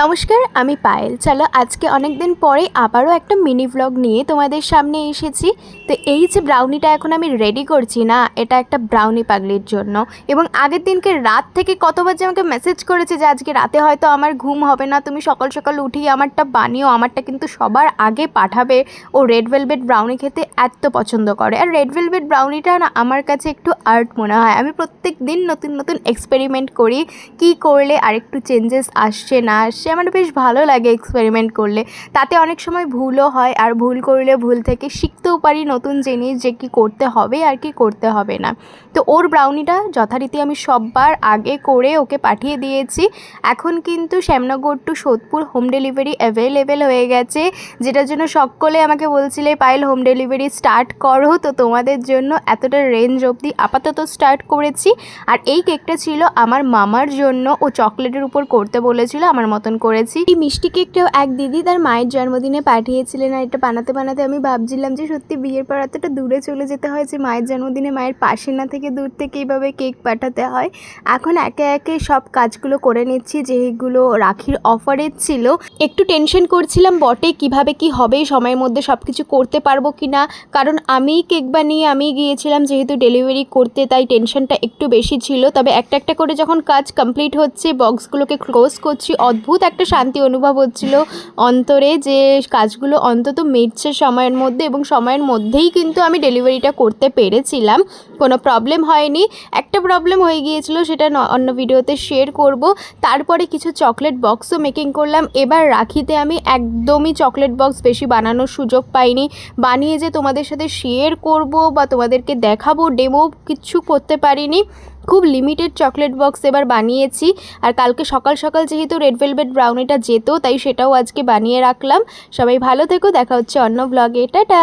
নমস্কার, আমি পায়েল। চলো আজকে অনেক দিন পরে আবারও একটা মিনি ব্লগ নিয়ে তোমাদের সামনে এসেছি। তো এই যে ব্রাউনিটা এখন আমি রেডি করছি না, এটা একটা ব্রাউনি পাগলির জন্য। এবং আগের দিনকে রাত থেকে কতবার যে আমাকে মেসেজ করেছে যে আজকে রাতে হয়তো আমার ঘুম হবে না, তুমি সকাল সকাল উঠেই আমারটা বানিও, আমারটা কিন্তু সবার আগে পাঠাবে। ও রেড ভেলভেট ব্রাউনি খেতে এত পছন্দ করে। আর রেড ভেলভেট ব্রাউনিটা না আমার কাছে একটু আর্ট মনে হয়। আমি প্রত্যেক দিন নতুন নতুন এক্সপেরিমেন্ট করি, কি করলে আরেকটু চেঞ্জেস আসছে না আসছে। আমার বেশ ভালো লাগে এক্সপেরিমেন্ট করলে, তাতে অনেক সময় ভুলও হয়। আর ভুল করলে ভুল থেকে শিখতেও পারি নতুন জিনিস, যে কি করতে হবে আর কি করতে হবে না। তো ওর ব্রাউনিটা যথারীতি আমি সববার আগে করে ওকে পাঠিয়ে দিয়েছি। এখন কিন্তু Shyamnagar to Sodepur home delivery available হয়ে গেছে, যেটার জন্য সকলে আমাকে বলছিলে পায়েল হোম ডেলিভারি স্টার্ট করো। তো তোমাদের জন্য এতটা রেঞ্জ অবধি আপাতত স্টার্ট করেছি। আর এই কেকটা ছিল আমার মামার জন্য, ও চকলেটের উপর করতে বলেছিল, আমার মতন করেছি। এই মিষ্টি কেকটাও এক দিদি তার মায়ের জন্মদিনে পাঠিয়েছিলেন। আর এটা বানাতে বানাতে আমি ভাবছিলাম যে সত্যি বিয়ের পর এতটা দূরে চলে যেতে হয় যে মায়ের জন্মদিনে মায়ের পাশে না থেকে দূর থেকে এইভাবে কেক পাঠাতে হয়। এখন একে একে সব কাজগুলো করে নিচ্ছি, যেগুলো রাখির অফারের ছিল। একটু টেনশন করছিলাম বটে, কিভাবে কি হবে, সময়ের মধ্যে সব কিছু করতে পারবো কি না। কারণ আমি কেক বানিয়ে আমি গিয়েছিলাম যেহেতু ডেলিভারি করতে, তাই টেনশনটা একটু বেশি ছিল। তবে একটা একটা করে যখন কাজ কমপ্লিট হচ্ছে, বক্সগুলোকে ক্লোজ করছি, অদ্ভুত একটা শান্তি অনুভব হচ্ছিল অন্তরে, যে কাজগুলো অন্তত মিটছে সময়ের মধ্যে। এবং সময়ের মধ্যেই কিন্তু আমি ডেলিভারিটা করতে পেরেছিলাম, কোনো প্রবলেম হয়নি। একটা প্রবলেম হয়ে গিয়েছিল, সেটা অন্য ভিডিওতে শেয়ার করব। তারপরে কিছু চকলেট বক্সও মেকিং করলাম। এবার রাখিতে আমি একদমই চকলেট বক্স বেশি বানানোর সুযোগ পাইনি। বানিয়ে যে তোমাদের সাথে শেয়ার করব বা তোমাদেরকে দেখাবো ডেমো, কিচ্ছু করতে পারিনি। খুব লিমিটেড চকলেট বক্স এবার বানিয়েছি। আর কালকে সকাল সকাল যেহেতু রেড ভেলভেট ব্রাউনিটা যেত, তাই সেটাও আজকে বানিয়ে রাখলাম। সবাই ভালো থেকো, দেখা হচ্ছে অন্য ব্লগে। টাটা।